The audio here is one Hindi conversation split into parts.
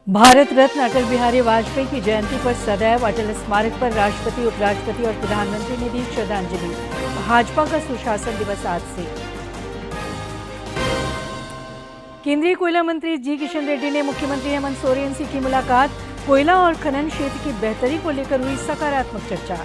भारत रत्न अटल बिहारी वाजपेयी की जयंती पर सदैव अटल स्मारक पर राष्ट्रपति, उपराष्ट्रपति और प्रधानमंत्री ने दी श्रद्धांजलि। भाजपा का सुशासन दिवस आज से। केंद्रीय कोयला मंत्री जी किशन रेड्डी ने मुख्यमंत्री हेमंत सोरेन से की मुलाकात। कोयला और खनन क्षेत्र की बेहतरी को लेकर हुई सकारात्मक चर्चा।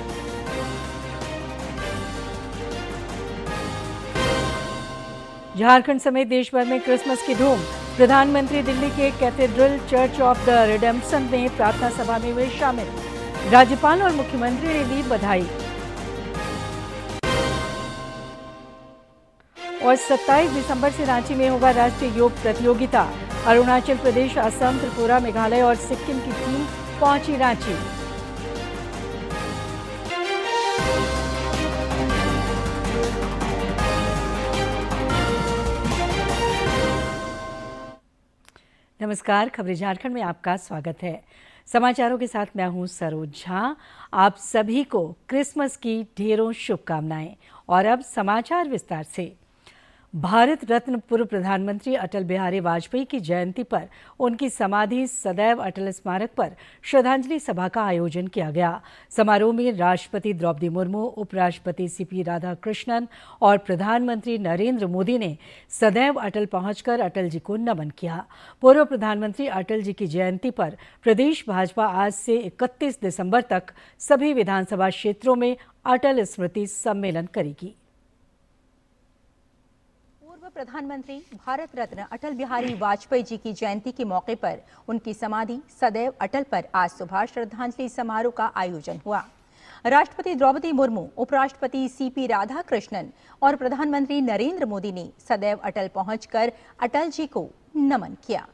झारखंड समेत देश भर में क्रिसमस की धूम। प्रधानमंत्री दिल्ली के cathedral church of the redemption में प्रार्थना सभा में हुए शामिल। राज्यपाल और मुख्यमंत्री ने दी बधाई। और 27 दिसंबर से रांची में होगा राष्ट्रीय योग प्रतियोगिता। अरुणाचल प्रदेश, असम, त्रिपुरा, मेघालय और सिक्किम की टीम पहुंची रांची। नमस्कार, खबरें झारखंड में आपका स्वागत है। समाचारों के साथ मैं हूं सरोज झा। आप सभी को क्रिसमस की ढेरों शुभकामनाएं। और अब समाचार विस्तार से। भारत रत्न पूर्व प्रधानमंत्री अटल बिहारी वाजपेयी की जयंती पर उनकी समाधि सदैव अटल स्मारक पर श्रद्धांजलि सभा का आयोजन किया गया। समारोह में राष्ट्रपति द्रौपदी मुर्मू, उपराष्ट्रपति सीपी राधाकृष्णन और प्रधानमंत्री नरेंद्र मोदी ने सदैव अटल पहुंचकर अटल जी को नमन किया। पूर्व प्रधानमंत्री अटल जी की जयंती पर प्रदेश भाजपा आज से 31 दिसंबर तक सभी विधानसभा क्षेत्रों में अटल स्मृति सम्मेलन करेगी। प्रधानमंत्री भारत रत्न अटल बिहारी वाजपेयी जी की जयंती के मौके पर उनकी समाधि सदैव अटल पर आज सुबह श्रद्धांजलि समारोह का आयोजन हुआ। राष्ट्रपति द्रौपदी मुर्मू, उपराष्ट्रपति सीपी राधाकृष्णन और प्रधानमंत्री नरेंद्र मोदी ने सदैव अटल पहुंचकर अटल जी को नमन किया।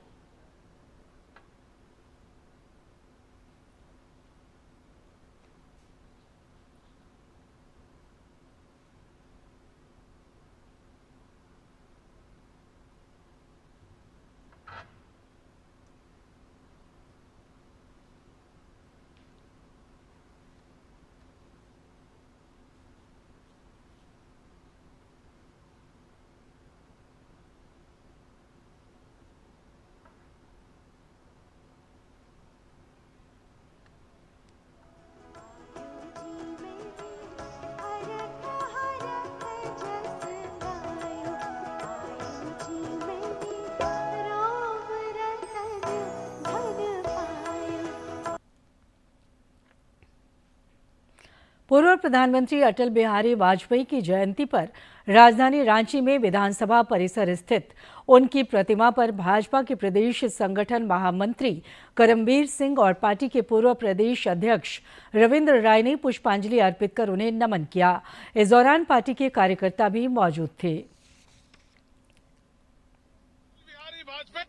पूर्व प्रधानमंत्री अटल बिहारी वाजपेयी की जयंती पर राजधानी रांची में विधानसभा परिसर स्थित उनकी प्रतिमा पर भाजपा के प्रदेश संगठन महामंत्री करमबीर सिंह और पार्टी के पूर्व प्रदेश अध्यक्ष रविंद्र राय ने पुष्पांजलि अर्पित कर उन्हें नमन किया। इस दौरान पार्टी के कार्यकर्ता भी मौजूद थे।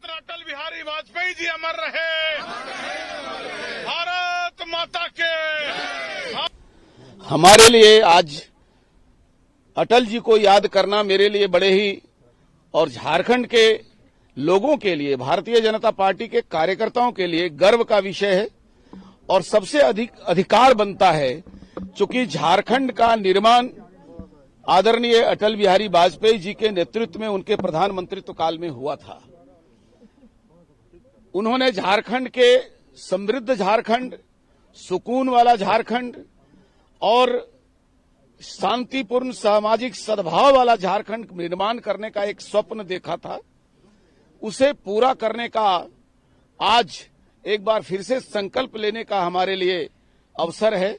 अटल बिहारी वाजपेयी जी अमर रहे। भारत माता के। हमारे लिए आज अटल जी को याद करना मेरे लिए बड़े ही और झारखंड के लोगों के लिए, भारतीय जनता पार्टी के कार्यकर्ताओं के लिए गर्व का विषय है और सबसे अधिक अधिकार बनता है, चूंकि झारखंड का निर्माण आदरणीय अटल बिहारी वाजपेयी जी के नेतृत्व में उनके प्रधानमंत्रित्व काल में हुआ था। उन्होंने झारखंड के समृद्ध झारखंड, सुकून वाला झारखंड और शांतिपूर्ण सामाजिक सद्भाव वाला झारखंड निर्माण करने का एक स्वप्न देखा था। उसे पूरा करने का आज एक बार फिर से संकल्प लेने का हमारे लिए अवसर है।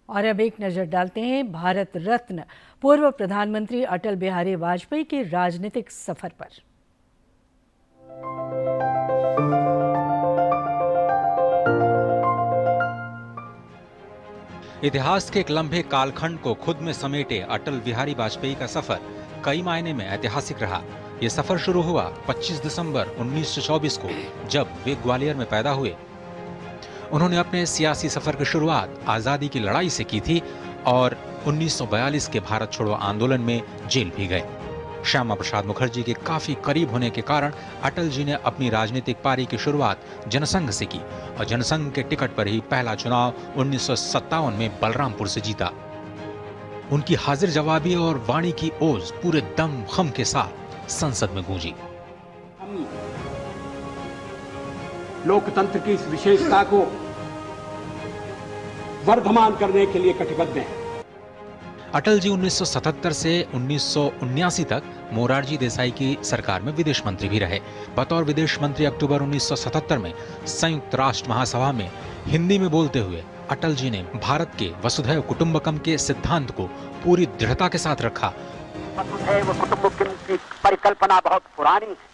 और अब एक नजर डालते हैं भारत रत्न पूर्व प्रधानमंत्री अटल बिहारी वाजपेयी के राजनीतिक सफर पर। इतिहास के एक लंबे कालखंड को खुद में समेटे अटल बिहारी वाजपेयी का सफर कई मायने में ऐतिहासिक रहा। ये सफर शुरू हुआ 25 दिसंबर 1924 को, जब वे ग्वालियर में पैदा हुए। उन्होंने अपने सियासी सफर की शुरुआत आजादी की लड़ाई से की थी और 1942 के भारत छोड़ो आंदोलन में जेल भी गए। श्यामा प्रसाद मुखर्जी के काफी करीब होने के कारण अटल जी ने अपनी राजनीतिक पारी की शुरुआत जनसंघ से की और जनसंघ के टिकट पर ही पहला चुनाव 1957 में बलरामपुर से जीता। उनकी हाजिर जवाबी और वाणी की ओज पूरे दम खम के साथ संसद में गूंजी। लोकतंत्र की इस विशेषता को वर्धमान करने के लिए कटिबद्ध हैं। अटल जी 1977 से 1979 तक मोरारजी देसाई की सरकार में विदेश मंत्री भी रहे। बतौर विदेश मंत्री अक्टूबर 1977 में संयुक्त राष्ट्र महासभा में हिंदी में बोलते हुए अटल जी ने भारत के वसुधैव कुटुंबकम के सिद्धांत को पूरी दृढ़ता के साथ रखा। वसुधैव कुटुंबकम की परिकल्पना बहुत पुरानी है।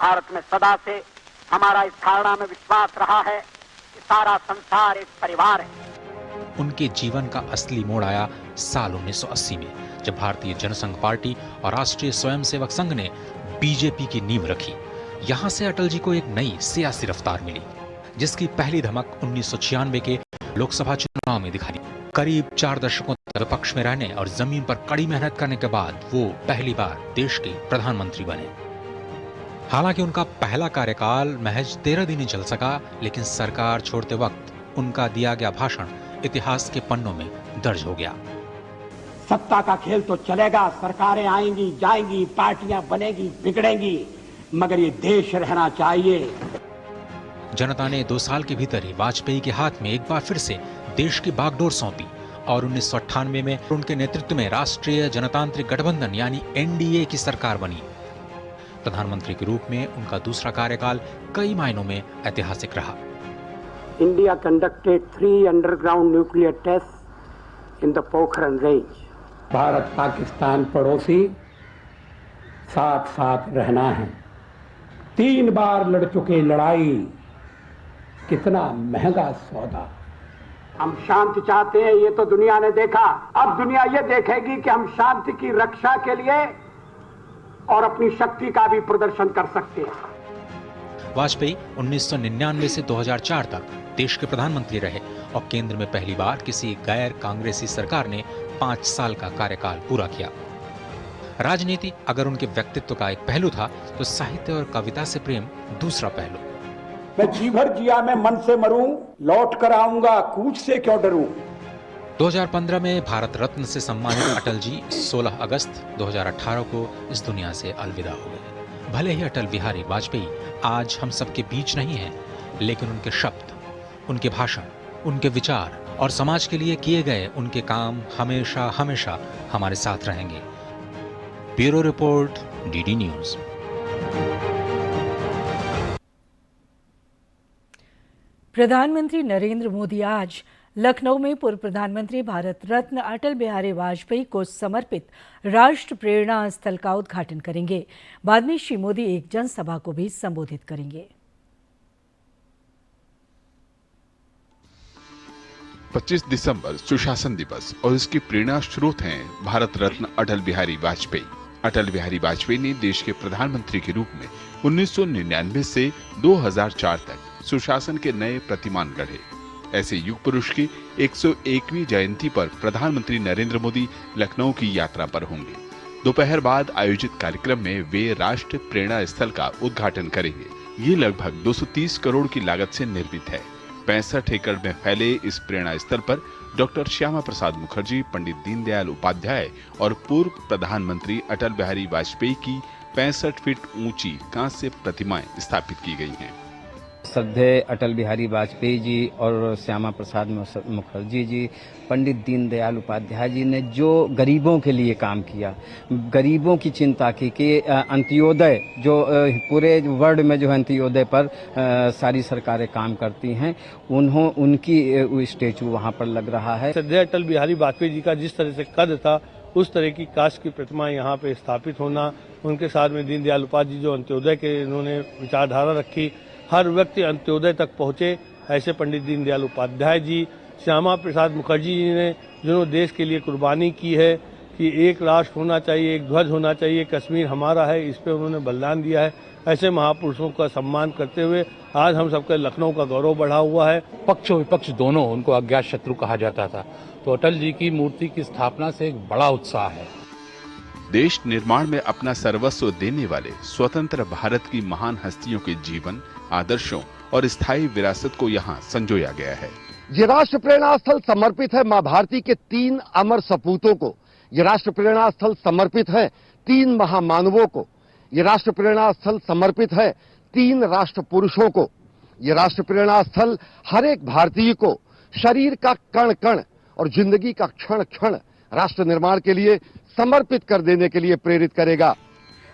भारत में सदा से हमारा इस धारणा में विश्वास रहा है कि सारा संसार एक परिवार है। उनके जीवन का असली मोड़ आया साल 1980 में, जब भारतीय जनसंघ पार्टी और राष्ट्रीय स्वयंसेवक संघ ने बीजेपी की नींव रखी। यहां से अटल जी को एक नई सियासी रफ्तार मिली, जिसकी पहली धमक 1996 के लोकसभा चुनाव में दिखाई। करीब 4 दशकों तक विपक्ष में रहने और जमीन पर कड़ी मेहनत करने के बाद वो पहली बार देश के प्रधानमंत्री बने। हालांकि उनका पहला कार्यकाल महज 13 दिन ही चल सका, लेकिन सरकार छोड़ते वक्त उनका दिया गया भाषण इतिहास के पन्नों में दर्ज हो गया। सत्ता का खेल तो चलेगा, सरकारें आएंगी जाएंगी, पार्टियां बनेगी बिगड़ेंगी, मगर ये देश रहना चाहिए। जनता ने 2 साल के भीतर ही वाजपेयी के हाथ में एक बार फिर से देश की बागडोर सौंपी और 1998 में उनके नेतृत्व में राष्ट्रीय जनतांत्रिक गठबंधन यानी एनडीए की सरकार बनी। प्रधानमंत्री के रूप में उनका दूसरा कार्यकाल कई मायनों में ऐतिहासिक रहा। India conducted 3 underground nuclear tests in the Pokhran range. Bharat Pakistan पड़ोसी, साथ साथ रहना है। 3 बार लड़ चुके लड़ाई, कितना महंगा सौदा। हम शांति चाहते हैं, ये तो दुनिया ने देखा। अब दुनिया ये देखेगी कि हम शांति की रक्षा के लिए और अपनी शक्ति का भी प्रदर्शन कर सकते हैं। वाजपेयी 1999 से 2004 तक देश के प्रधानमंत्री रहे और केंद्र में पहली बार किसी गैर कांग्रेसी सरकार ने 5 साल का कार्यकाल पूरा किया। राजनीति अगर उनके व्यक्तित्व का एक पहलू था, तो साहित्य और कविता से प्रेम दूसरा पहलू। मैं जी भर जिया मैं मन से मरूं, लौट कर आऊंगा, कूच से क्यों डरूं। 2015 में भारत रत्न से सम्मानित अटल जी 16 अगस्त 2018 को इस दुनिया से अलविदा हो गए। भले ही अटल बिहारी वाजपेयी आज हम सबके बीच नहीं हैं, लेकिन उनके शब्द, उनके भाषण, उनके विचार और समाज के लिए किए गए उनके काम हमेशा हमेशा हमारे साथ रहेंगे। Bureau report, DD news. प्रधानमंत्री नरेंद्र मोदी आज लखनऊ में पूर्व प्रधानमंत्री भारत रत्न अटल बिहारी वाजपेयी को समर्पित राष्ट्र प्रेरणा स्थल का उद्घाटन करेंगे। बाद में श्री मोदी एक जनसभा को भी संबोधित करेंगे। 25 दिसंबर सुशासन दिवस और इसकी प्रेरणा स्रोत हैं भारत रत्न अटल बिहारी वाजपेयी। अटल बिहारी वाजपेयी ने देश के प्रधानमंत्री के रूप में 1999 से 2004 तक सुशासन के नए प्रतिमान गढ़े। ऐसे युग पुरुष की 101वीं जयंती पर प्रधानमंत्री नरेंद्र मोदी लखनऊ की यात्रा पर होंगे। दोपहर बाद आयोजित कार्यक्रम में वे राष्ट्र प्रेरणा स्थल का उद्घाटन करेंगे। ये लगभग 230 करोड़ की लागत से निर्मित है। 65 एकड़ में फैले इस प्रेरणा स्थल पर डॉक्टर श्यामा प्रसाद मुखर्जी, पंडित दीनदयाल उपाध्याय और पूर्व प्रधानमंत्री अटल बिहारी वाजपेयी की 65 फीट ऊंची कांस्य प्रतिमाएं स्थापित की गई हैं। श्रद्धेय अटल बिहारी वाजपेयी जी और श्यामा प्रसाद मुखर्जी जी, पंडित दीनदयाल उपाध्याय जी ने जो गरीबों के लिए काम किया, गरीबों की चिंता की कि अंत्योदय, जो पूरे वर्ल्ड में जो अंत्योदय पर सारी सरकारें काम करती हैं, उनकी स्टेचू वहाँ पर लग रहा है। श्रद्धेय अटल बिहारी वाजपेयी जी का जिस तरह से कद था, उस तरह की कांस्य की प्रतिमा यहाँ पे स्थापित होना, उनके साथ में दीनदयाल उपाध्याय जी जो अंत्योदय के इन्होंने विचारधारा रखी, हर व्यक्ति अंत्योदय तक पहुँचे, ऐसे पंडित दीनदयाल उपाध्याय जी, श्यामा प्रसाद मुखर्जी जी ने जिन्होंने देश के लिए कुर्बानी की है कि एक राष्ट्र होना चाहिए, एक ध्वज होना चाहिए, कश्मीर हमारा है, इस पे उन्होंने बलिदान दिया है। ऐसे महापुरुषों का सम्मान करते हुए आज हम सबके लखनऊ का गौरव बढ़ा हुआ है। पक्ष विपक्ष दोनों, उनको अज्ञात शत्रु कहा जाता था, तो अटल जी की मूर्ति की स्थापना से एक बड़ा उत्साह है। देश निर्माण में अपना सर्वस्व देने वाले स्वतंत्र भारत की महान हस्तियों के जीवन, आदर्शों और स्थायी विरासत को यहाँ संजोया गया है। ये राष्ट्र प्रेरणा स्थल समर्पित है मां भारती के 3 अमर सपूतों को। ये राष्ट्र प्रेरणा स्थल समर्पित है 3 महामानवों को। ये राष्ट्र प्रेरणा स्थल समर्पित है 3 राष्ट्र पुरुषों को। ये राष्ट्र प्रेरणा स्थल हर एक भारतीय को शरीर का कण कण और जिंदगी का क्षण क्षण राष्ट्र निर्माण के लिए समर्पित कर देने के लिए प्रेरित करेगा।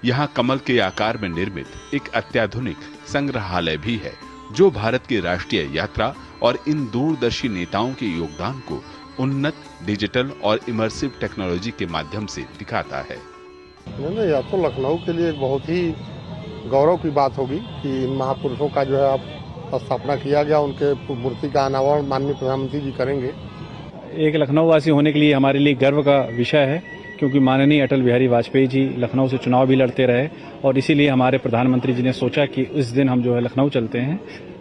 यहाँ कमल के आकार में निर्मित एक अत्याधुनिक संग्रहालय भी है, जो भारत की राष्ट्रीय यात्रा और इन दूरदर्शी नेताओं के योगदान को उन्नत डिजिटल और इमर्सिव टेक्नोलॉजी के माध्यम से दिखाता है। नहीं, यह तो लखनऊ के लिए एक बहुत ही गौरव की बात होगी कि इन महापुरुषों का जो है अब स्थापना किया गया, उनके मूर्ति का अनावरण माननीय प्रधानमंत्री जी करेंगे। एक लखनऊ वासी होने के लिए हमारे लिए गर्व का विषय है, क्योंकि माननीय अटल बिहारी वाजपेयी जी लखनऊ से चुनाव भी लड़ते रहे और इसीलिए हमारे प्रधानमंत्री जी ने सोचा कि इस दिन हम जो है लखनऊ चलते हैं,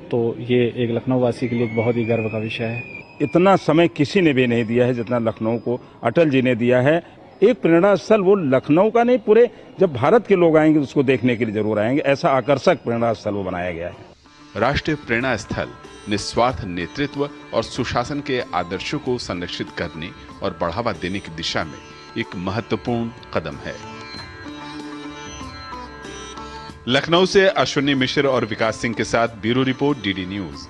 तो ये एक लखनऊ वासी के लिए एक बहुत ही गर्व का विषय है। इतना समय किसी ने भी नहीं दिया है जितना लखनऊ को अटल जी ने दिया है। एक प्रेरणा स्थल वो लखनऊ का नहीं, पूरे जब भारत के लोग आएंगे उसको देखने के लिए जरूर आएंगे, ऐसा आकर्षक प्रेरणा स्थल वो बनाया गया है। राष्ट्रीय प्रेरणा स्थल निस्वार्थ नेतृत्व और सुशासन के आदर्शों को संरक्षित करने और बढ़ावा देने की दिशा में एक महत्वपूर्ण कदम है। लखनऊ से अश्विनी मिश्र और विकास सिंह के साथ ब्यूरो रिपोर्ट, डीडी न्यूज।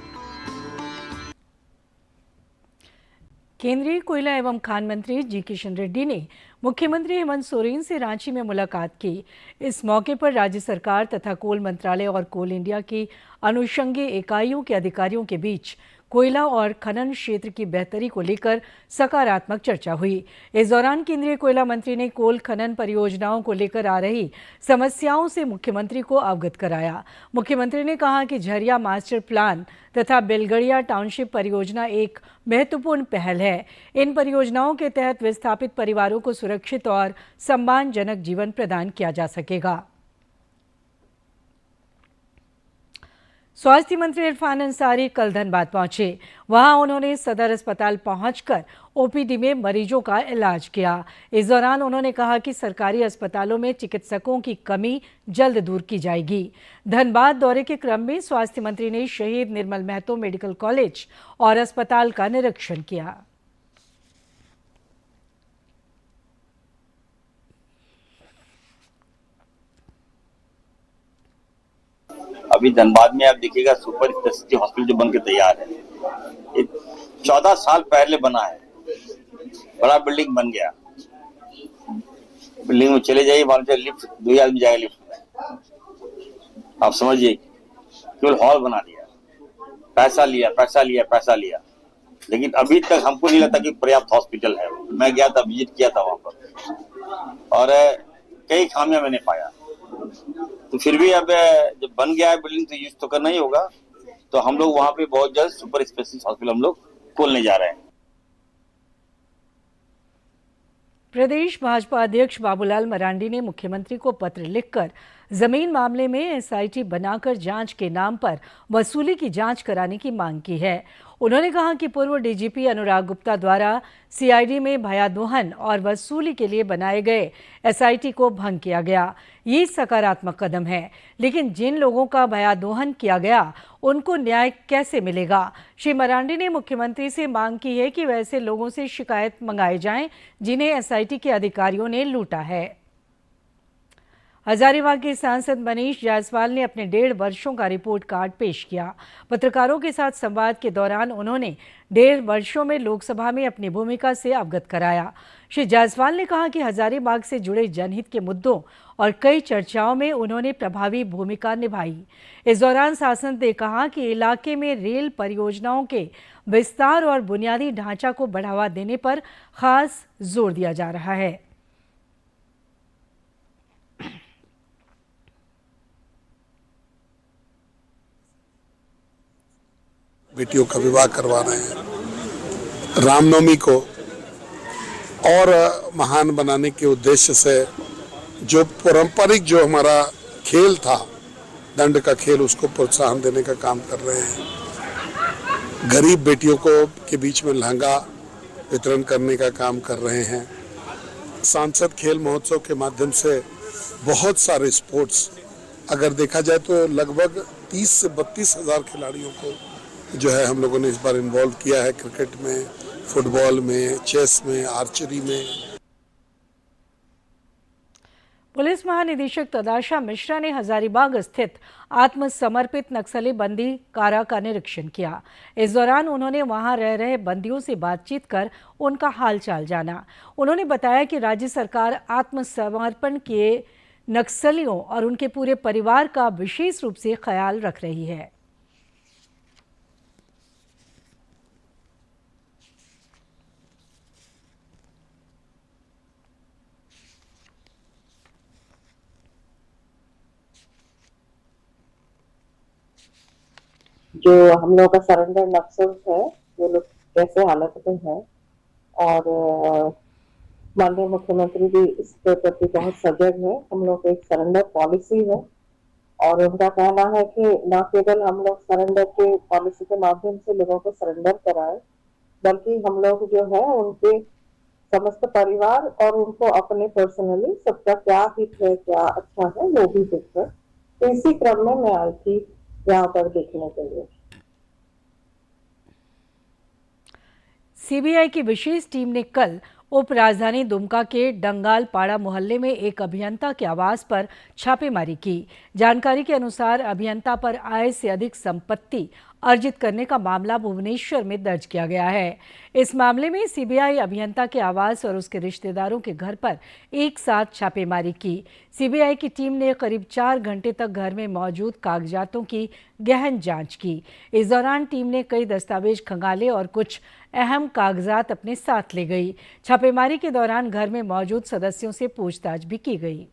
केंद्रीय कोयला एवं खान मंत्री जी किशन रेड्डी ने मुख्यमंत्री हेमंत सोरेन से रांची में मुलाकात की। इस मौके पर राज्य सरकार तथा कोल मंत्रालय और कोल इंडिया की अनुषंगी इकाइयों के अधिकारियों के बीच कोयला और खनन क्षेत्र की बेहतरी को लेकर सकारात्मक चर्चा हुई। इस दौरान केंद्रीय कोयला मंत्री ने कोल खनन परियोजनाओं को लेकर आ रही समस्याओं से मुख्यमंत्री को अवगत कराया। मुख्यमंत्री ने कहा कि झरिया मास्टर प्लान तथा बेलगड़िया टाउनशिप परियोजना एक महत्वपूर्ण पहल है। इन परियोजनाओं के तहत विस्थापित परिवारों को सुरक्षित और सम्मानजनक जीवन प्रदान किया जा सकेगा। स्वास्थ्य मंत्री इरफान अंसारी कल धनबाद पहुंचे। वहां उन्होंने सदर अस्पताल पहुंचकर ओपीडी में मरीजों का इलाज किया। इस दौरान उन्होंने कहा कि सरकारी अस्पतालों में चिकित्सकों की कमी जल्द दूर की जाएगी। धनबाद दौरे के क्रम में स्वास्थ्य मंत्री ने शहीद निर्मल महतो मेडिकल कॉलेज और अस्पताल का निरीक्षण किया। अभी धनबाद में आप देखिएगा सुपर स्पेशलिटी हॉस्पिटल जो बनके तैयार है, 14 साल पहले बना है, बड़ा बिल्डिंग बन गया। बिल्डिंग में चले जाइए, वहां से लिफ्ट 2 आदमी जाएगा लिफ्ट में। आप समझिए, केवल हॉल बना दिया, पैसा लिया, लेकिन अभी तक हमको नहीं लगता कि पर्याप्त हॉस्पिटल है। मैं गया था, विजिट किया था वहां पर, और कई खामियां मैंने पाया। तो फिर भी अब जब बन गया है बिल्डिंग तो यूज तो करना ही होगा। तो हम लोग वहां पे बहुत जल्द सुपर स्पेशलिस्ट हॉस्पिटल हम लोग खोलने जा रहे हैं। प्रदेश भाजपा अध्यक्ष बाबूलाल मरांडी ने मुख्यमंत्री को पत्र लिखकर जमीन मामले में एसआईटी बनाकर जांच के नाम पर वसूली की जांच कराने की मांग की है। उन्होंने कहा कि पूर्व डीजीपी अनुराग गुप्ता द्वारा सीआईडी में भयादोहन और वसूली के लिए बनाए गए एसआईटी को भंग किया गया। ये सकारात्मक कदम है, लेकिन जिन लोगों का भयादोहन किया गया उनको न्याय कैसे मिलेगा? श्री मरांडी ने मुख्यमंत्री से मांग की है कि वैसे लोगों से शिकायत मंगाई जाए जिन्हें एसआईटी के अधिकारियों ने लूटा है। हजारीबाग के सांसद मनीष जायसवाल ने अपने 1.5 वर्षों का रिपोर्ट कार्ड पेश किया। पत्रकारों के साथ संवाद के दौरान उन्होंने 1.5 वर्षों में लोकसभा में अपनी भूमिका से अवगत कराया। श्री जायसवाल ने कहा कि हजारीबाग से जुड़े जनहित के मुद्दों और कई चर्चाओं में उन्होंने प्रभावी भूमिका निभाई। इस दौरान सांसद ने कहा कि इलाके में रेल परियोजनाओं के विस्तार और बुनियादी ढांचा को बढ़ावा देने पर खास जोर दिया जा रहा है। बेटियों का विवाह करवा रहे हैं। रामनवमी को और महान बनाने के उद्देश्य से जो पारंपरिक जो हमारा खेल था, दंड का खेल, उसको प्रोत्साहन देने का काम कर रहे हैं। गरीब बेटियों को के बीच में लहंगा वितरण करने का काम कर रहे हैं। सांसद खेल महोत्सव के माध्यम से बहुत सारे स्पोर्ट्स, अगर देखा जाए तो लगभग 30 से 32 हजार खिलाड़ियों को जो है हम लोगों ने इस बार इन्वॉल्व किया है। क्रिकेट में, फुटबॉल में, चेस में, आर्चरी में। पुलिस महानिदेशक तदाशा मिश्रा ने हजारीबाग स्थित आत्मसमर्पित नक्सली बंदी कारा का निरीक्षण किया। इस दौरान उन्होंने वहां रह रहे बंदियों से बातचीत कर उनका हालचाल जाना। उन्होंने बताया कि राज्य सरकार आत्मसमर्पण किए नक्सलियों और उनके पूरे परिवार का विशेष रूप से ख्याल रख रही है। जो हम लोग का सरेंडर नक्सल है वो लोग कैसे हालत में है, और माननीय मुख्यमंत्री भी इसके प्रति बहुत सजग है। हम लोग एक सरेंडर पॉलिसी है और उनका कहना है कि न केवल हम लोग सरेंडर के पॉलिसी के माध्यम से लोगों को सरेंडर कराए, बल्कि हम लोग जो है उनके समस्त परिवार और उनको अपने पर्सनली सबका क्या हित है, क्या अच्छा है वो भी देखकर, तो इसी क्रम में मैं आई थी यहाँ पर देखने के लिए। सीबीआई की विशेष टीम ने कल उप राजधानी दुमका के डंगाल पाड़ा मोहल्ले में एक अभियंता के आवास पर छापेमारी की। जानकारी के अनुसार अभियंता पर आय से अधिक संपत्ति अर्जित करने का मामला भुवनेश्वर में दर्ज किया गया है। इस मामले में सीबीआई अभियंता के आवास और उसके रिश्तेदारों के घर पर एक साथ छापेमारी की। सीबीआई की टीम ने करीब 4 घंटे तक घर में मौजूद कागजातों की गहन जांच की। इस दौरान टीम ने कई दस्तावेज खंगाले और कुछ अहम कागजात अपने साथ ले गई। छापेमारी के दौरान घर में मौजूद सदस्यों से पूछताछ भी की गई।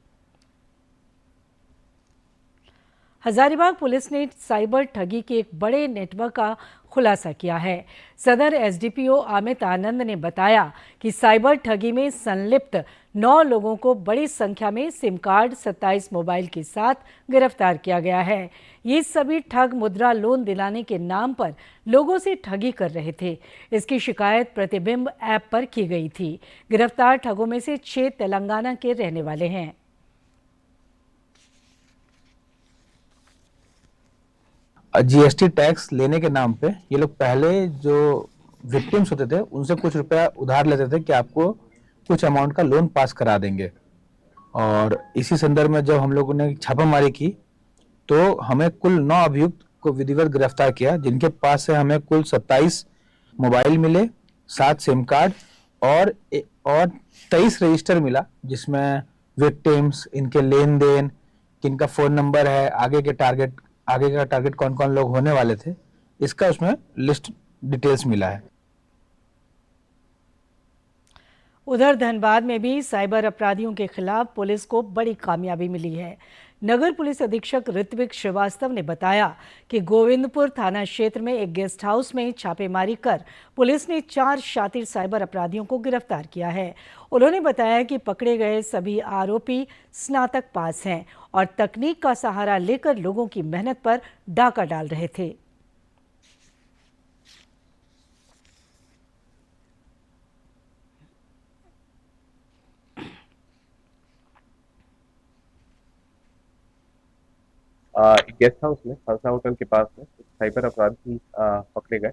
हजारीबाग पुलिस ने साइबर ठगी के एक बड़े नेटवर्क का खुलासा किया है। सदर एसडीपीओ अमित आनंद ने बताया कि साइबर ठगी में संलिप्त 9 लोगों को बड़ी संख्या में सिम कार्ड 27 मोबाइल के साथ गिरफ्तार किया गया है। ये सभी ठग मुद्रा लोन दिलाने के नाम पर लोगों से ठगी कर रहे थे। इसकी शिकायत प्रतिबिंब ऐप पर की गई थी। गिरफ्तार ठगों में से 6 तेलंगाना के रहने वाले हैं। जीएसटी टैक्स लेने के नाम पे ये लोग पहले जो विक्टिम्स होते थे उनसे कुछ रुपया उधार लेते थे कि आपको कुछ अमाउंट का लोन पास करा देंगे। और इसी संदर्भ में जब हम लोगों ने छापामारी की तो हमें कुल 9 अभियुक्त को विधिवत गिरफ्तार किया, जिनके पास से हमें कुल 27 मोबाइल मिले, 7 सिम कार्ड और 23 रजिस्टर मिला, जिसमें विक्टिम्स, इनके लेन देन, किनका फोन नंबर है, आगे का टारगेट कौन कौन लोग होने वाले थे, इसका उसमें लिस्ट डिटेल्स मिला है। उधर धनबाद में भी साइबर अपराधियों के खिलाफ पुलिस को बड़ी कामयाबी मिली है। नगर पुलिस अधीक्षक ऋत्विक श्रीवास्तव ने बताया कि गोविंदपुर थाना क्षेत्र में एक गेस्ट हाउस में छापेमारी कर पुलिस ने 4 शातिर साइबर अपराधियों को गिरफ्तार किया है। उन्होंने बताया कि पकड़े गए सभी आरोपी स्नातक पास हैं और तकनीक का सहारा लेकर लोगों की मेहनत पर डाका डाल रहे थे। गेस्ट हाउस में खालसा होटल के पास में साइबर अपराधी पकड़े गए।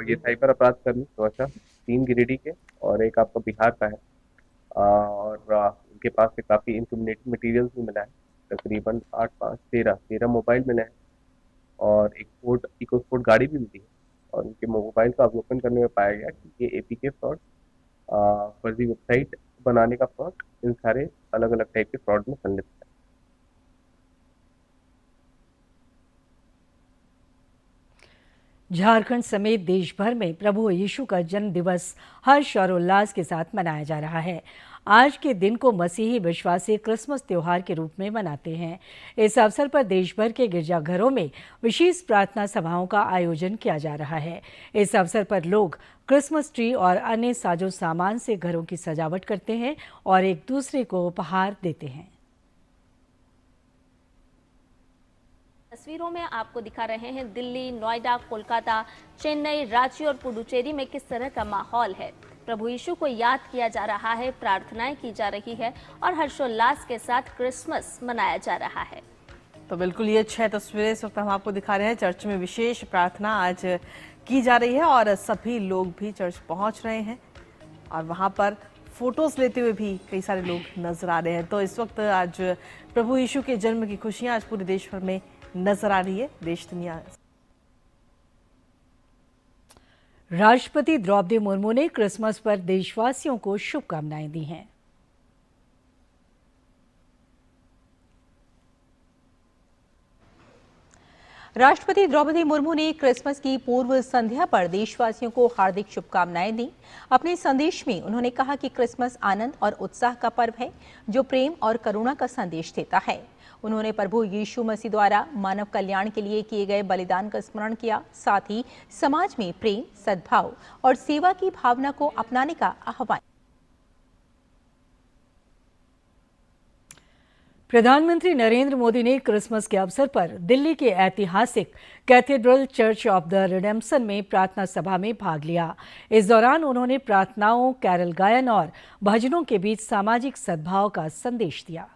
ये साइबर अपराध कर्मी सुरक्षा 3 गिरिडीह के और एक आपका बिहार का है, और उनके पास से काफ़ी इंक्रिमिनेटिंग मटेरियल्स भी मिला है। तकरीबन 8, 5, 13 मोबाइल मिले हैं और एक इको स्पोर्ट गाड़ी भी मिली है। और उनके मोबाइल का अवलोकन करने में पाया गया कि ये एपीके फ्रॉड, फर्जी वेबसाइट बनाने का फ्रॉड, इन सारे अलग अलग टाइप के फ्रॉड में संलिप्त है। झारखंड समेत देश भर में प्रभु यीशु का जन्म दिवस हर्ष और उल्लास के साथ मनाया जा रहा है। आज के दिन को मसीही विश्वासी क्रिसमस त्योहार के रूप में मनाते हैं। इस अवसर पर देश भर के गिरजाघरों में विशेष प्रार्थना सभाओं का आयोजन किया जा रहा है। इस अवसर पर लोग क्रिसमस ट्री और अन्य साजो सामान से घरों की सजावट करते हैं और एक दूसरे को उपहार देते हैं। तस्वीरों में आपको दिखा रहे हैं दिल्ली, नोएडा, कोलकाता, चेन्नई, रांची और पुडुचेरी में किस तरह का माहौल है। प्रभु यीशु को याद किया जा रहा है, प्रार्थनाएं की जा रही है और हर्षोल्लास के साथ क्रिसमस मनाया जा रहा है। तो बिल्कुल ये 6 तस्वीरें इस वक्त हम आपको दिखा रहे हैं। चर्च में विशेष प्रार्थना आज की जा रही है और सभी लोग भी चर्च पहुंच रहे हैं और वहां पर फोटोज लेते हुए भी कई सारे लोग नजर आ रहे हैं। तो इस वक्त आज प्रभु यीशु के जन्म की खुशियां आज पूरे देश भर में नजर आ रही है। देश दुनिया। राष्ट्रपति द्रौपदी मुर्मू ने क्रिसमस पर देशवासियों को शुभकामनाएं दी हैं। राष्ट्रपति द्रौपदी मुर्मू ने क्रिसमस की पूर्व संध्या पर देशवासियों को हार्दिक शुभकामनाएं दी। अपने संदेश में उन्होंने कहा कि क्रिसमस आनंद और उत्साह का पर्व है जो प्रेम और करुणा का संदेश देता है। उन्होंने प्रभु यीशु मसीह द्वारा मानव कल्याण के लिए किए गए बलिदान का स्मरण किया। साथ ही समाज में प्रेम, सद्भाव और सेवा की भावना को अपनाने का आह्वान। प्रधानमंत्री नरेंद्र मोदी ने क्रिसमस के अवसर पर दिल्ली के ऐतिहासिक cathedral church of the redemption में प्रार्थना सभा में भाग लिया। इस दौरान उन्होंने प्रार्थनाओं, कैरल गायन और भजनों के बीच सामाजिक सद्भाव का संदेश दिया।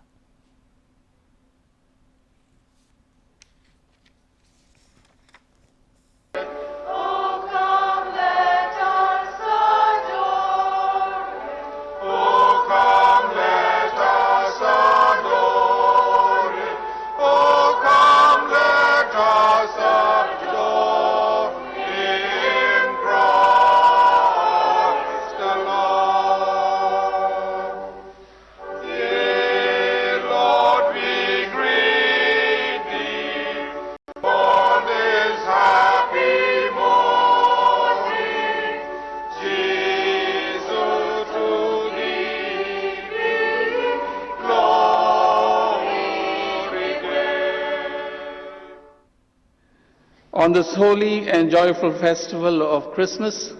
On this holy and joyful festival of Christmas,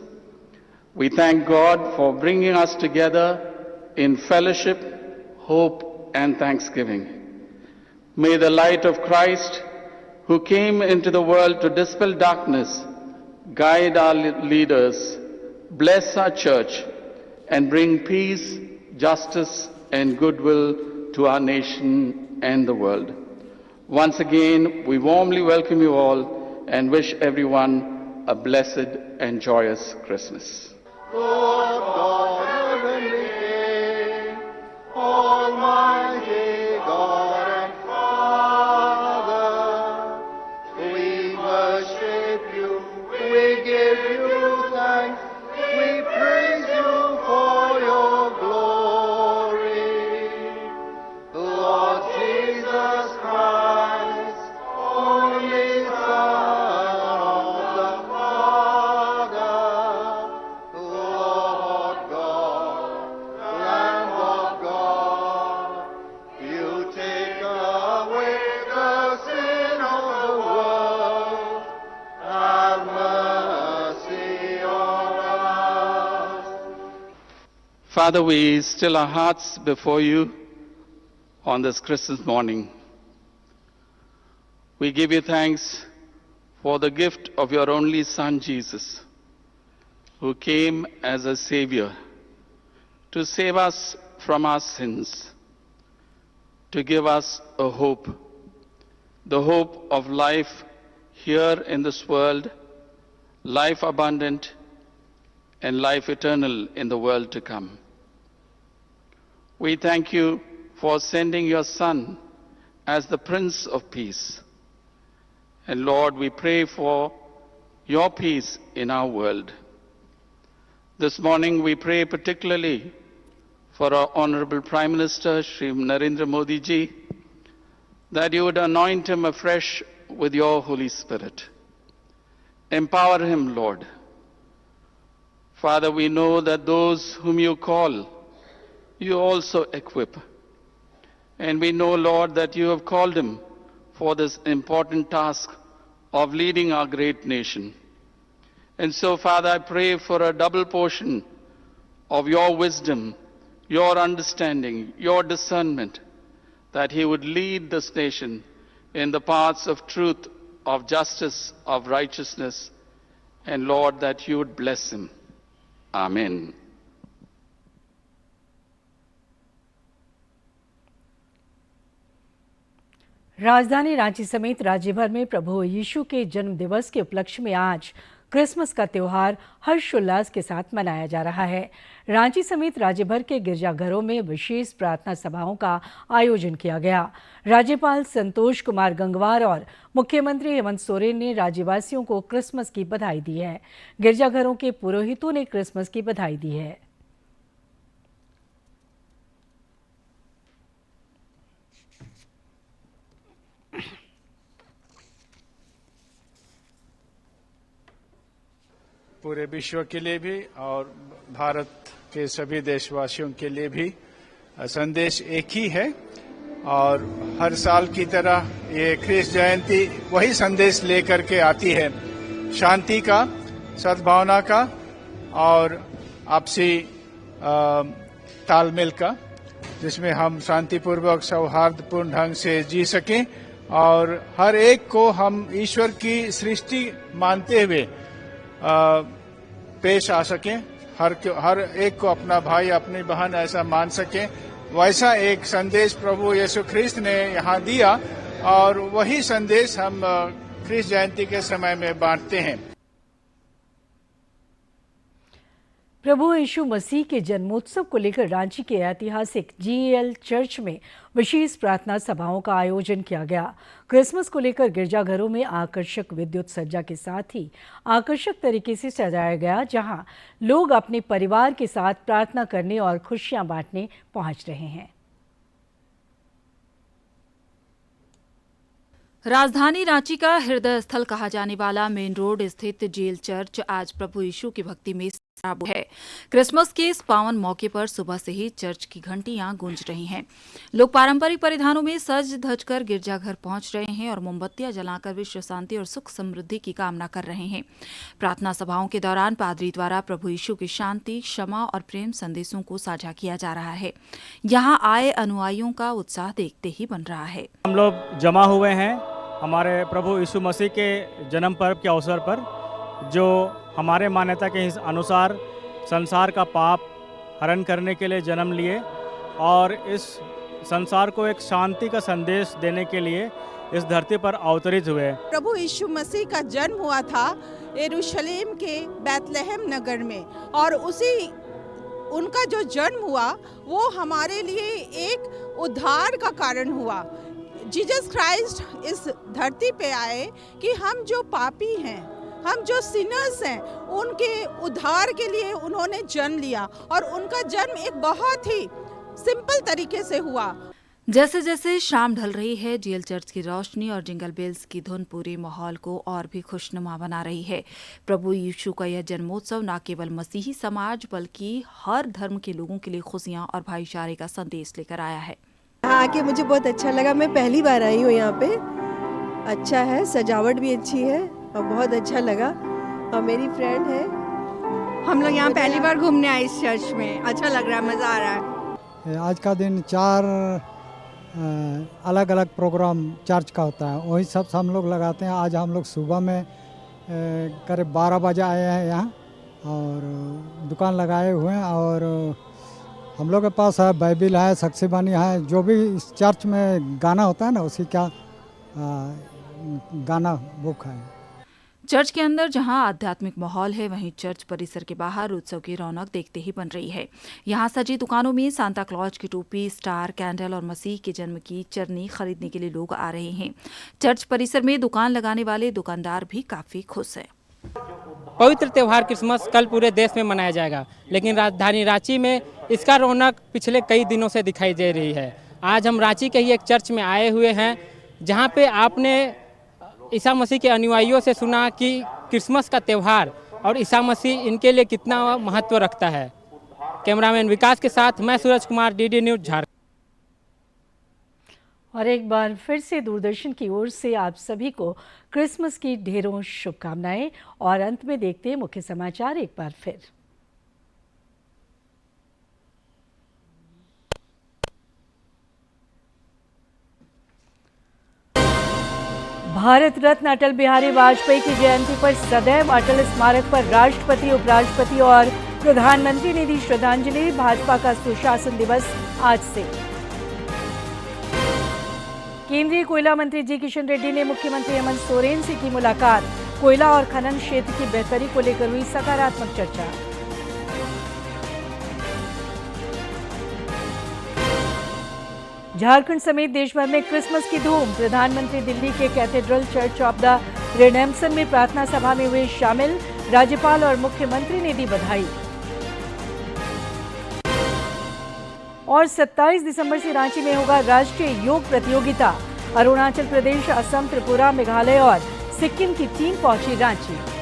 we thank God for bringing us together in fellowship, hope, and thanksgiving. May the light of Christ, who came into the world to dispel darkness, guide our leaders, bless our church, and bring peace, justice, and goodwill to our nation and the world. Once again, we warmly welcome you all and wish everyone a blessed and joyous Christmas. Lord God, heavenly King, Almighty God and Father, we worship you, we give you thanks, we praise you for your glory. Lord Jesus Christ, only Son, Father, we still our hearts before you on this Christmas morning. We give you thanks for the gift of your only Son, Jesus, who came as a Savior to save us from our sins, to give us a hope, the hope of life here in this world, life abundant, and life eternal in the world to come. We thank you for sending your Son as the Prince of Peace. And Lord, we pray for your peace in our world. This morning we pray particularly for our Honorable Prime Minister, Shri Narendra Modi ji, that you would anoint him afresh with your Holy Spirit. Empower him, Lord. Father, we know that those whom you call, you also equip. And we know, Lord, that you have called him for this important task of leading our great nation. And so, Father, I pray for a double portion of your wisdom, your understanding, your discernment, that he would lead this nation in the paths of truth, of justice, of righteousness, and Lord, that you would bless him. Amen. राजधानी रांची समेत राज्य भर में प्रभु यीशु के जन्म दिवस के उपलक्ष्य में आज क्रिसमस का त्यौहार हर्षोल्लास के साथ मनाया जा रहा है। रांची समेत राज्य भर के गिरजाघरों में विशेष प्रार्थना सभाओं का आयोजन किया गया। राज्यपाल संतोष कुमार गंगवार और मुख्यमंत्री हेमंत सोरेन ने राज्यवासियों को क्रिसमस की बधाई दी है। गिरजाघरों के पुरोहितों ने क्रिसमस की बधाई दी है। पूरे विश्व के लिए भी और भारत के सभी देशवासियों के लिए भी संदेश एक ही है और हर साल की तरह ये क्रिस जयंती वही संदेश लेकर के आती है, शांति का, सद्भावना का और आपसी तालमेल का, जिसमें हम शांतिपूर्वक सौहार्दपूर्ण ढंग से जी सकें और हर एक को हम ईश्वर की सृष्टि मानते हुए पेश आ सकें, हर एक को अपना भाई अपनी बहन ऐसा मान सकें। वैसा एक संदेश प्रभु यीशु ख्रिस्त ने यहाँ दिया और वही संदेश हम क्रिस जयंती के समय में बांटते हैं। प्रभु यीशु मसीह के जन्मोत्सव को लेकर रांची के ऐतिहासिक GEL चर्च में विशेष प्रार्थना सभाओं का आयोजन किया गया। क्रिसमस को लेकर गिरजाघरों में आकर्षक विद्युत सज्जा के साथ ही आकर्षक तरीके से सजाया गया, जहां लोग अपने परिवार के साथ प्रार्थना करने और खुशियां बांटने पहुंच रहे हैं। राजधानी रांची का हृदय स्थल कहा जाने वाला मेन रोड स्थित जेल चर्च आज प्रभु यीशु की भक्ति में सराबोर है। क्रिसमस के इस पावन मौके पर सुबह से ही चर्च की घंटियां गूंज रही हैं। लोग पारंपरिक परिधानों में सज धज कर गिरजाघर पहुंच रहे हैं और मोमबत्तियां जलाकर विश्व शांति और सुख समृद्धि की कामना कर रहे हैं। प्रार्थना सभाओं के दौरान पादरी द्वारा प्रभु यीशु की शांति, क्षमा और प्रेम संदेशों को साझा किया जा रहा है। यहाँ आए अनुयायियों का उत्साह देखते ही बन रहा है। हम लोग जमा हुए हैं हमारे प्रभु यीशु मसीह के जन्म पर्व के अवसर पर, जो हमारे मान्यता के अनुसार संसार का पाप हरण करने के लिए जन्म लिए और इस संसार को एक शांति का संदेश देने के लिए इस धरती पर अवतरित हुए। प्रभु यीशु मसीह का जन्म हुआ था यरूशलेम के बैतलहम नगर में और उनका जो जन्म हुआ वो हमारे लिए एक उद्धार का कारण हुआ। जीसस क्राइस्ट इस धरती पे आए कि हम जो पापी हैं, हम जो सिनर्स हैं, उनके उद्धार के लिए उन्होंने जन्म लिया और उनका जन्म एक बहुत ही सिंपल तरीके से हुआ। जैसे जैसे शाम ढल रही है, जेल चर्च की रोशनी और जिंगल बेल्स की धुन पूरे माहौल को और भी खुशनुमा बना रही है। प्रभु यीशु का यह जन्मोत्सव न केवल मसीही समाज बल्कि हर धर्म के लोगों के लिए खुशियां और भाईचारे का संदेश लेकर आया है। यहाँ आके मुझे बहुत अच्छा लगा। मैं पहली बार आई हूँ यहाँ पे। अच्छा है, सजावट भी अच्छी है और बहुत अच्छा लगा और मेरी फ्रेंड है। हम लोग यहाँ पहली बार घूमने आए इस चर्च में। अच्छा लग रहा है, मज़ा आ रहा है। आज का दिन 4 अलग अलग प्रोग्राम चर्च का होता है, वही सब हम लोग लगाते हैं। आज हम लोग सुबह में करीब 12 बजे आए हैं यहाँ और दुकान लगाए हुए हैं और हम लोग के पास है बाइबिल है, सख्सीबानी है, जो भी इस चर्च में गाना होता है ना उसी का गाना बुक है। चर्च के अंदर जहां आध्यात्मिक माहौल है, वहीं चर्च परिसर के बाहर उत्सव की रौनक देखते ही बन रही है। यहां सजी दुकानों में सांता क्लॉज की टोपी, स्टार, कैंडल और मसीह के जन्म की चरनी खरीदने के लिए लोग आ रहे हैं। चर्च परिसर में दुकान लगाने वाले दुकानदार भी काफी खुश हैं। पवित्र त्यौहार क्रिसमस कल पूरे देश में मनाया जाएगा, लेकिन राजधानी रांची में इसका रौनक पिछले कई दिनों से दिखाई दे रही है। आज हम रांची के ही एक चर्च में आए हुए हैं, जहां पे आपने ईसा मसीह के अनुयायियों से सुना कि क्रिसमस का त्यौहार और ईसा मसीह इनके लिए कितना महत्व रखता है। कैमरामैन विकास के साथ मैं सूरज कुमार, DD न्यूज़ झारखंड। और एक बार फिर से दूरदर्शन की ओर से आप सभी को क्रिसमस की ढेरों शुभकामनाएं। और अंत में देखते हैं मुख्य समाचार एक बार फिर। भारत रत्न अटल बिहारी वाजपेयी की जयंती पर सदैव अटल स्मारक पर राष्ट्रपति, उपराष्ट्रपति और प्रधानमंत्री ने दी श्रद्धांजलि। भाजपा का सुशासन दिवस आज से। केंद्रीय कोयला मंत्री जी किशन रेड्डी ने मुख्यमंत्री हेमंत सोरेन से की मुलाकात। कोयला और खनन क्षेत्र की बेहतरी को लेकर हुई सकारात्मक चर्चा। झारखंड समेत देश भर में क्रिसमस की धूम। प्रधानमंत्री दिल्ली के cathedral church of the redemption में प्रार्थना सभा में हुए शामिल। राज्यपाल और मुख्यमंत्री ने दी बधाई। और 27 दिसंबर से रांची में होगा राष्ट्रीय योग प्रतियोगिता। अरुणाचल प्रदेश, असम, त्रिपुरा, मेघालय और सिक्किम की टीम पहुंची रांची।